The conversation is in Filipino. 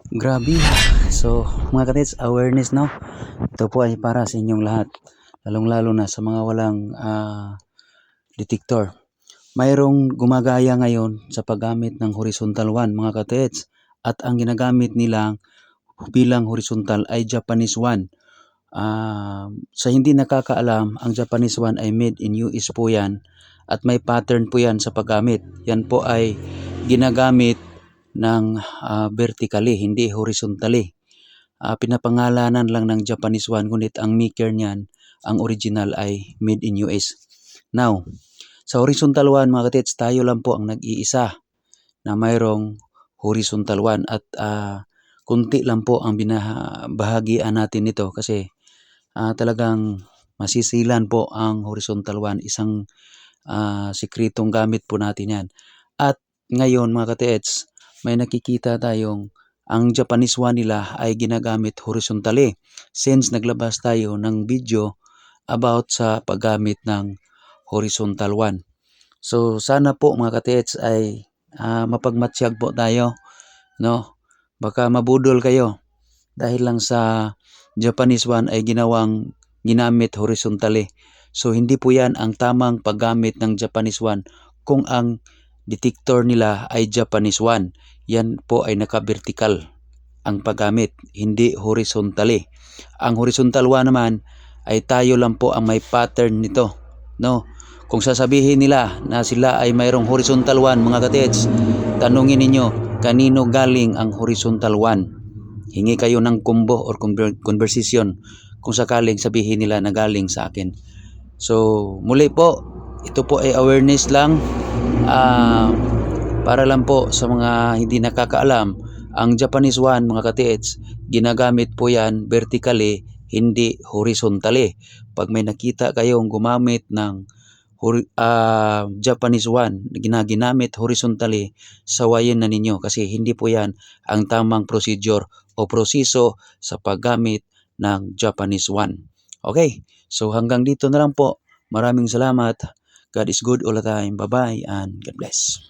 Grabe. So, mga katits, awareness, no? Ito po ay para sa inyong lahat. Lalong-lalo na sa mga walang detector. Mayroong gumagaya ngayon sa paggamit ng horizontal one, mga katits. At ang ginagamit nilang bilang horizontal ay Japanese one. Sa hindi nakakaalam, ang Japanese one ay made in US po yan. At may pattern po yan sa paggamit. Yan po ay ginagamit ng vertically, hindi horizontally. Pinapangalanan lang ng Japanese one, ngunit ang maker niyan, ang original ay made in US. Now, sa horizontal one, mga katits, tayo lang po ang nag-iisa na mayroong horizontal one at kunti lang po ang binabahagian natin nito kasi talagang masisilan po ang horizontal one. Isang sikretong gamit po natin yan. At ngayon, mga katits, may nakikita tayong ang Japanese one nila ay ginagamit horizontally since naglabas tayo ng video about sa paggamit ng horizontal one. So sana po mga katits ay mapagmatsyag po tayo, no? Baka mabudol kayo dahil lang sa Japanese one ay ginamit horizontally. So hindi po yan ang tamang paggamit ng Japanese one kung ang detector nila ay Japanese one. Yan po ay naka-vertical ang paggamit, hindi horizontally. Ang horizontal one naman ay tayo lang po ang may pattern nito, no? Kung sasabihin nila na sila ay mayroong horizontal one, mga katits, tanungin ninyo kanino galing ang horizontal one. Hingi kayo ng combo or conversation kung sakaling sabihin nila na galing sa akin. So muli po, ito po ay awareness lang para lang po sa mga hindi nakakaalam. Ang Japanese one, mga katits, ginagamit po yan vertically, hindi horizontally. Pag may nakita kayong gumamit ng Japanese one, ginamit horizontally, sawayin na ninyo kasi hindi po yan ang tamang procedure o proseso sa paggamit ng Japanese one. Okay, so hanggang dito na lang po. Maraming salamat. God is good all the time. Bye-bye and God bless.